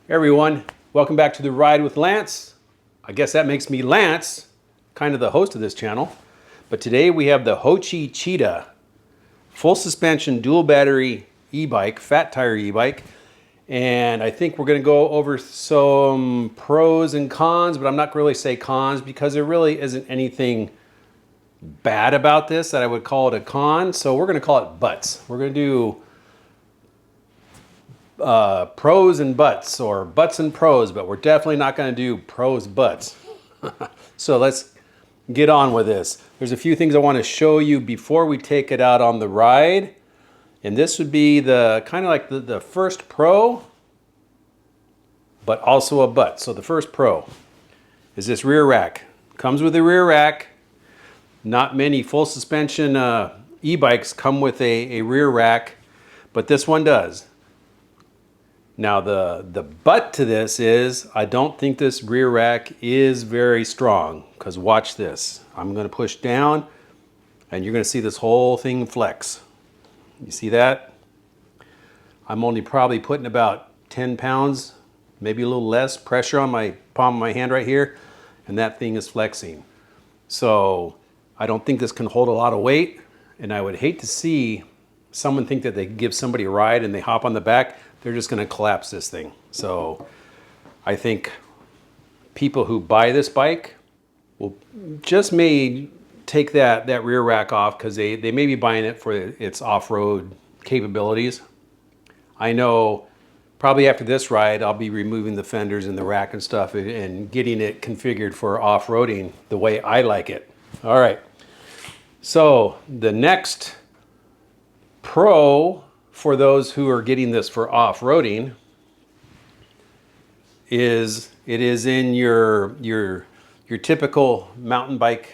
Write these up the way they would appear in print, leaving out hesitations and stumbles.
Hey everyone, welcome back to the Ride with Lance. I guess that makes me Lance, kind of the host of this channel. But today we have the Haoqi Cheetah, full suspension, dual battery e-bike, fat tire e-bike. And I think we're gonna go over some pros and cons, but I'm not really say cons because there really isn't anything bad about this that I would call it a con. So we're gonna call it butts. We're gonna do pros and butts, or butts and pros, but we're definitely not going to do pros butts. So let's get on with this. There's a few things I want to show you before we take it out on the ride, and this would be the kind of like the first pro, but also a butt. So the first pro is this rear rack. Comes with a rear rack. Not many full suspension e-bikes come with a rear rack, but this one does. Now the butt to this is, I don't think this rear rack is very strong, because watch this. I'm going to push down and you're going to see this whole thing flex. You see that? I'm only probably putting about 10 pounds, maybe a little less pressure on my palm of my hand right here, and that thing is flexing. So I don't think this can hold a lot of weight, and I would hate to see someone think that they give somebody a ride and they hop on the back, they're just going to collapse this thing. So I think people who buy this bike will just may take that rear rack off, because they may be buying it for its off-road capabilities. I know probably after this ride I'll be removing the fenders and the rack and stuff and getting it configured for off-roading the way I like it. All right, so the next pro for those who are getting this for off-roading is it is in your typical mountain bike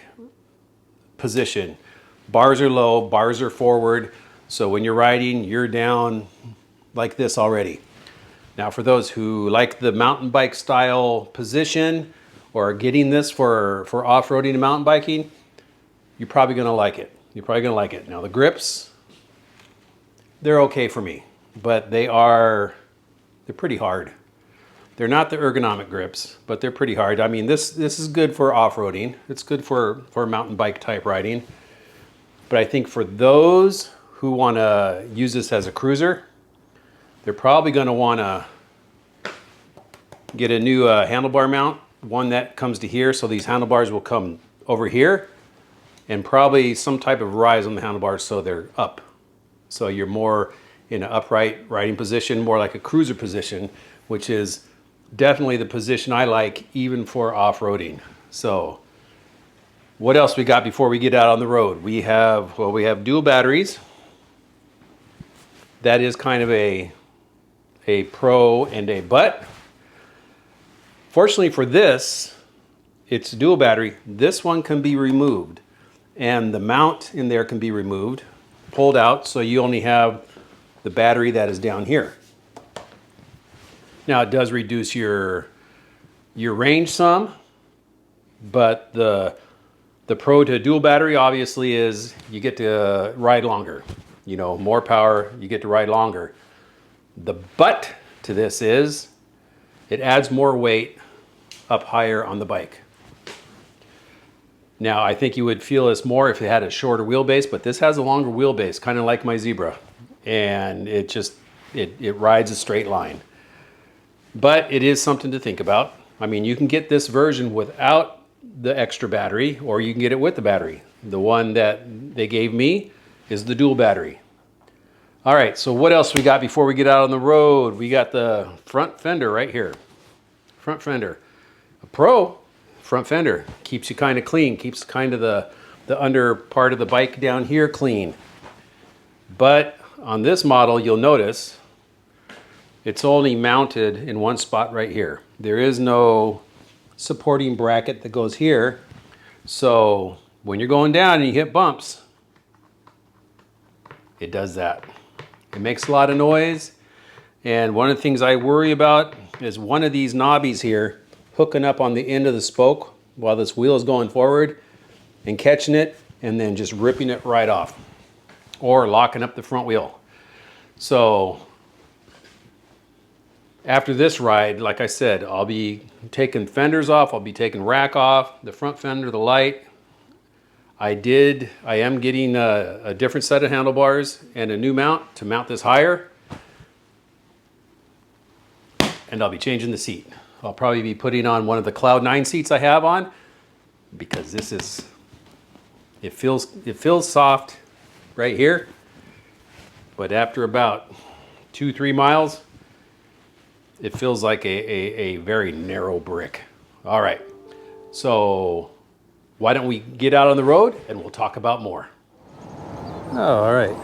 position. Bars are low, bars are forward, so when you're riding, you're down like this already. Now for those who like the mountain bike style position or are getting this for off-roading and mountain biking, you're probably gonna like it. You're probably gonna like it. Now the grips, they're okay for me, but they're pretty hard. They're not the ergonomic grips, but they're pretty hard. I mean, this is good for off-roading. It's good for mountain bike type riding. But I think for those who want to use this as a cruiser, they're probably going to want to get a new handlebar mount, one that comes to here. So these handlebars will come over here, and probably some type of rise on the handlebars so they're up. So you're more in an upright riding position, more like a cruiser position, which is definitely the position I like even for off-roading. So what else we got before we get out on the road? We have dual batteries. That is kind of a pro and a butt. Fortunately for this, it's dual battery. This one can be removed, and the mount in there can be removed, pulled out, so you only have the battery that is down here. Now it does reduce your range some, but the pro to dual battery obviously is you get to ride longer. You know, more power, you get to ride longer. The butt to this is it adds more weight up higher on the bike. Now, I think you would feel this more if it had a shorter wheelbase, but this has a longer wheelbase, kind of like my Zebra. And it rides a straight line. But it is something to think about. I mean, you can get this version without the extra battery, or you can get it with the battery. The one that they gave me is the dual battery. All right, so what else we got before we get out on the road? We got the front fender right here. Front fender. A pro front fender keeps you kind of clean, keeps kind of the under part of the bike down here clean. But on this model, you'll notice it's only mounted in one spot right here. There is no supporting bracket that goes here. So when you're going down and you hit bumps, it does that. It makes a lot of noise. And one of the things I worry about is one of these knobbies here hooking up on the end of the spoke while this wheel is going forward and catching it and then just ripping it right off, or locking up the front wheel. So After this ride, like I said, I'll be taking fenders off, I'll be taking rack off, the front fender, the light. I am getting a different set of handlebars and a new mount to mount this higher. And I'll be changing the seat. I'll probably be putting on one of the Cloud 9 seats I have on, because this is, it feels soft right here, but after about 2-3 miles, it feels like a very narrow brick. All right, so why don't we get out on the road and we'll talk about more. All right,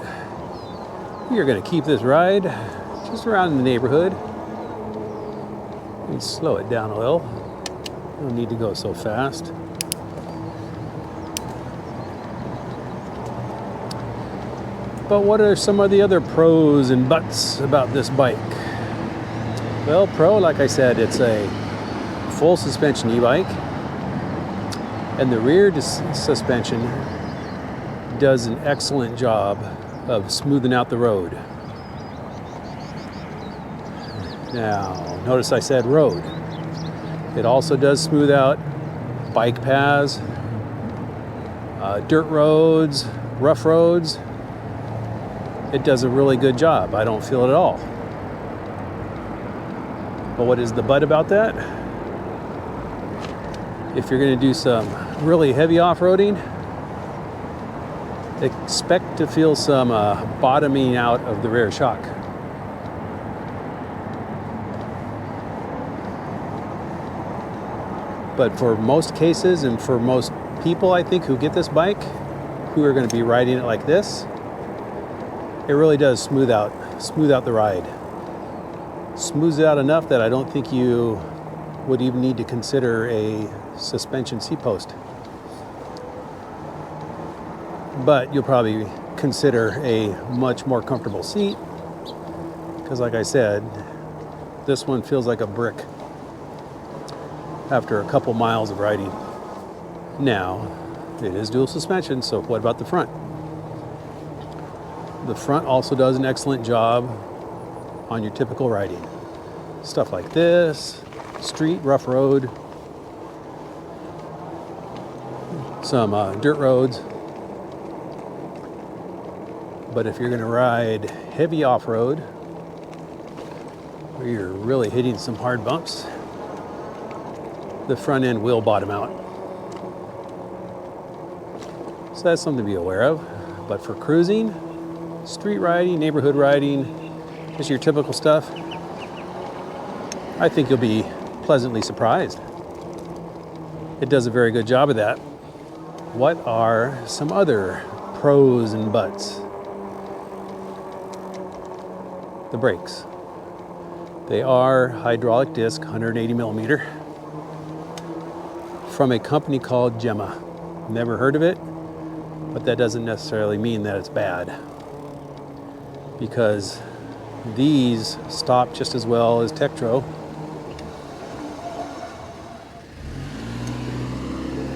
we are going to keep this ride just around the neighborhood. Let's slow it down a little. Don't need to go so fast. But what are some of the other pros and buts about this bike? Well, pro, like I said, it's a full suspension e-bike, and the rear suspension does an excellent job of smoothing out the road. Now, notice I said road. It also does smooth out bike paths, dirt roads, rough roads. It does a really good job. I don't feel it at all. But what is the but about that? If you're going to do some really heavy off-roading, expect to feel some bottoming out of the rear shock. But for most cases and for most people, I think, who get this bike, who are going to be riding it like this, it really does smooth out the ride. Smooths it out enough that I don't think you would even need to consider a suspension seat post. But you'll probably consider a much more comfortable seat, because like I said, this one feels like a brick after a couple miles of riding. Now, it is dual suspension, so what about the front? The front also does an excellent job on your typical riding. Stuff like this, street, rough road, some dirt roads. But if you're going to ride heavy off-road, where you're really hitting some hard bumps, the front end will bottom out. So that's something to be aware of. But for cruising, street riding, neighborhood riding, just your typical stuff, I think you'll be pleasantly surprised. It does a very good job of that. What are some other pros and buts? The brakes. They are hydraulic disc, 180 millimeter, from a company called Gemma. Never heard of it, but that doesn't necessarily mean that it's bad, because these stop just as well as Tektro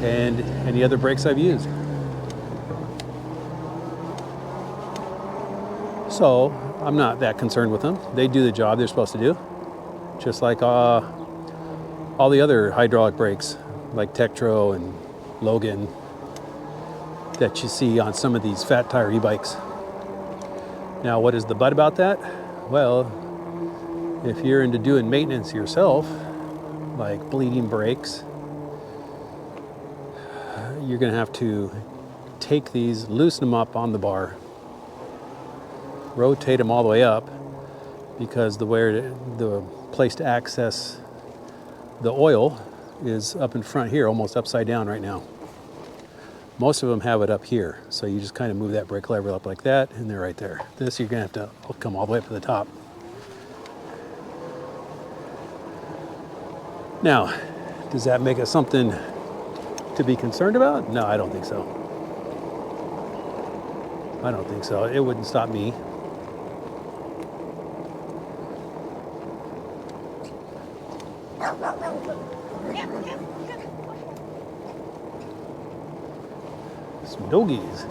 and any other brakes I've used. So I'm not that concerned with them. They do the job they're supposed to do, just like all the other hydraulic brakes like Tektro and Logan that you see on some of these fat tire e-bikes. Now, what is the but about that? Well, if you're into doing maintenance yourself, like bleeding brakes, you're going to have to take these, loosen them up on the bar, rotate them all the way up, because the place to access the oil is up in front here, almost upside down right now. Most of them have it up here, so you just kind of move that brake lever up like that, and they're right there. This, you're going to have to come all the way up to the top. Now, does that make it something to be concerned about? No, I don't think so. I don't think so. It wouldn't stop me. Some doggies.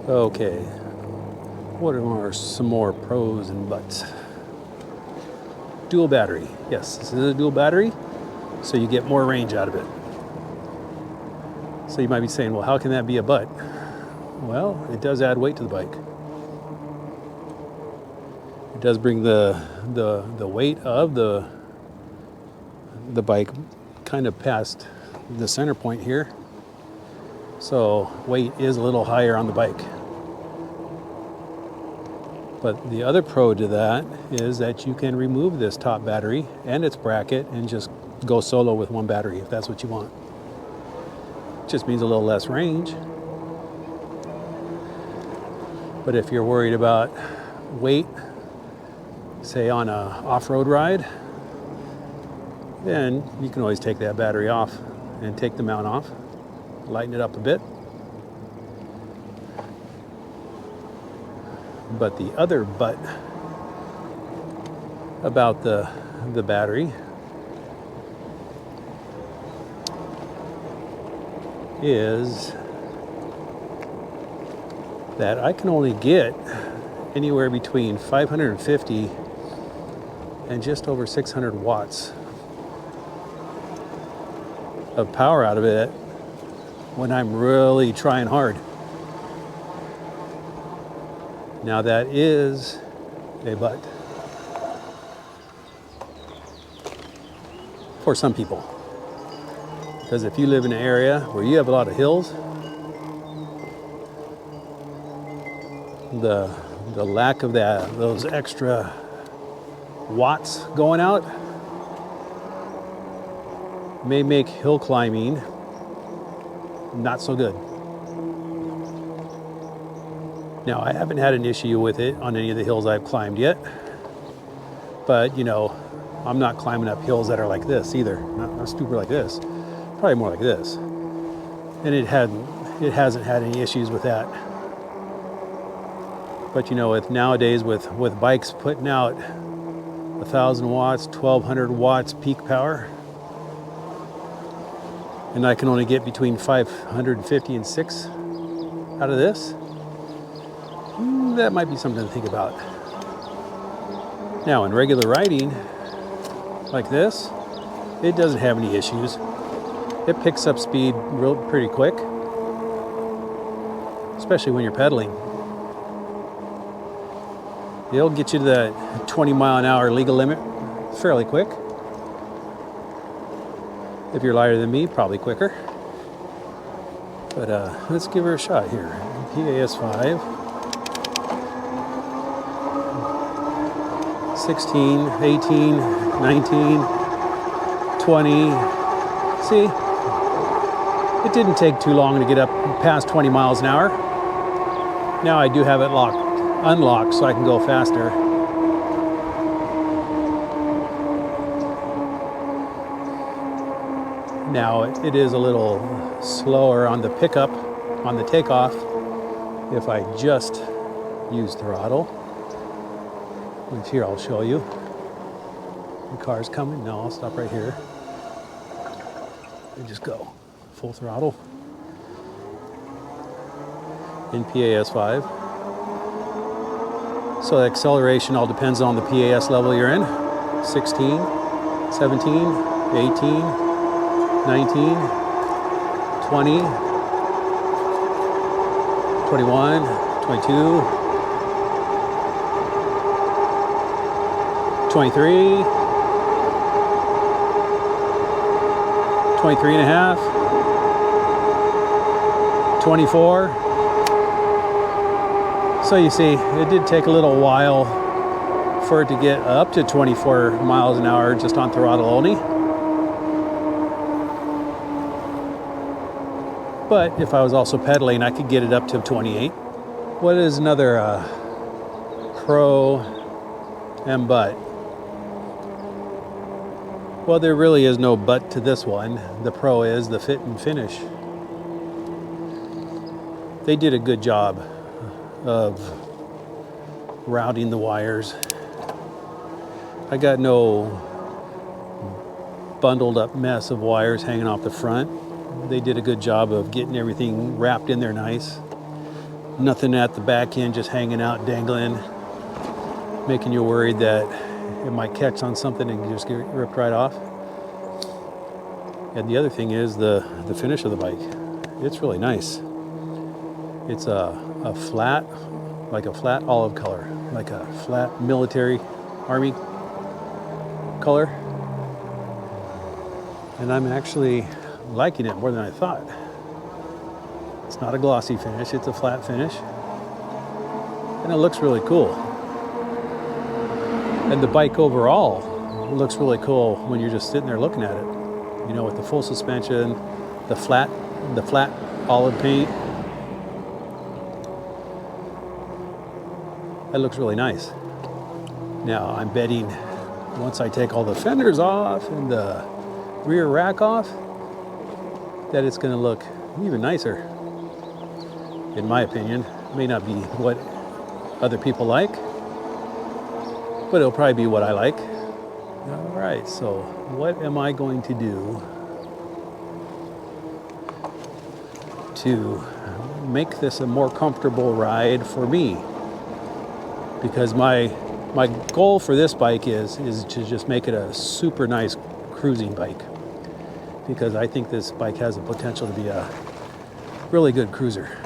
Okay. What are some more pros and buts? Dual battery. Yes, this is a dual battery, so you get more range out of it. So you might be saying, well, how can that be a butt? Well, it does add weight to the bike. It does bring the weight of the bike kind of past the center point here. So weight is a little higher on the bike. But the other pro to that is that you can remove this top battery and its bracket and just go solo with one battery if that's what you want. Just means a little less range. But if you're worried about weight, say on a off-road ride, then you can always take that battery off and take the mount off, lighten it up a bit. But the other but about the battery is that I can only get anywhere between 550 and just over 600 watts of power out of it when I'm really trying hard. Now that is a but for some people. Because if you live in an area where you have a lot of hills, the lack of those extra watts going out may make hill climbing not so good. Now, I haven't had an issue with it on any of the hills I've climbed yet, but you know, I'm not climbing up hills that are like this either. Not stupid like this, probably more like this. And it hasn't had any issues with that. But you know, nowadays with bikes putting out 1,000 watts, 1,200 watts peak power, and I can only get between 550 and 6 out of this, that might be something to think about. Now, in regular riding like this, it doesn't have any issues. It picks up speed pretty quick, especially when you're pedaling. It'll get you to that 20 mile an hour legal limit fairly quick. If you're lighter than me, probably quicker. But let's give her a shot here. PAS 5. 16, 18, 19, 20. See, it didn't take too long to get up past 20 miles an hour. Now I do have it unlocked so I can go faster. Now it is a little slower on the pickup, on the takeoff, if I just use throttle. Which here I'll show you. The car's coming. No, I'll stop right here. And just go full throttle. In PAS 5. So the acceleration all depends on the PAS level you're in. 16, 17, 18, 19, 20, 21, 22, 23, 23 and a half, 24. So you see, it did take a little while for it to get up to 24 miles an hour just on throttle only. But if I was also pedaling, I could get it up to 28. What is another pro and but? Well, there really is no but to this one. The pro is the fit and finish. They did a good job of routing the wires. I got no bundled up mess of wires hanging off the front. They did a good job of getting everything wrapped in there nice. Nothing at the back end just hanging out, dangling, making you worried that it might catch on something and just get ripped right off. And the other thing is the finish of the bike. It's really nice. It's a flat, like a flat olive color, like a flat military army color. And I'm actually liking it more than I thought. It's not a glossy finish, it's a flat finish. And it looks really cool. And the bike overall looks really cool when you're just sitting there looking at it. You know, with the full suspension, the flat olive paint. That looks really nice. Now I'm betting once I take all the fenders off and the rear rack off, that it's gonna look even nicer. In my opinion, it may not be what other people like, but it'll probably be what I like. All right, so what am I going to do to make this a more comfortable ride for me? Because my goal for this bike is to just make it a super nice cruising bike. Because I think this bike has the potential to be a really good cruiser.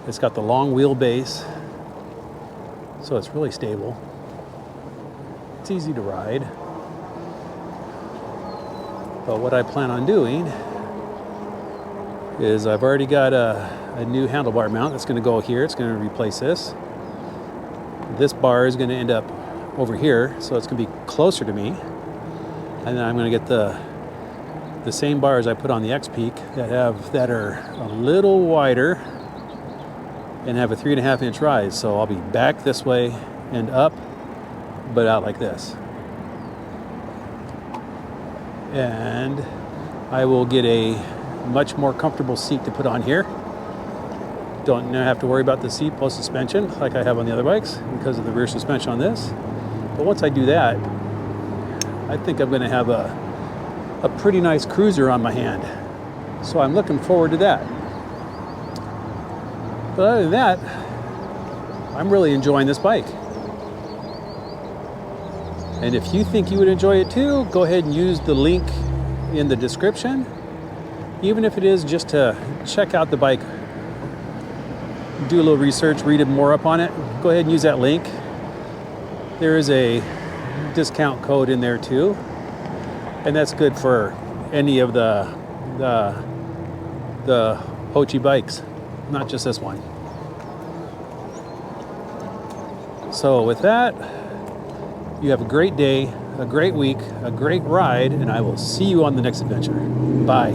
It's got the long wheelbase, so it's really stable. It's easy to ride. But what I plan on doing is I've already got a new handlebar mount that's going to go here. It's going to replace this. This bar is going to end up over here, so it's going to be closer to me. And then I'm going to get the same bars I put on the XPeak that are a little wider and have a 3.5 inch rise. So I'll be back this way and up, but out like this. And I will get a much more comfortable seat to put on here. Don't have to worry about the seat post suspension like I have on the other bikes because of the rear suspension on this. But once I do that, I think I'm going to have a pretty nice cruiser on my hand. So I'm looking forward to that. But other than that, I'm really enjoying this bike. And if you think you would enjoy it too, go ahead and use the link in the description. Even if it is just to check out the bike, do a little research, read more up on it, go ahead and use that link. There is a discount code in there too. And that's good for any of the Haoqi bikes, not just this one. So with that, you have a great day, a great week, a great ride, and I will see you on the next adventure. Bye.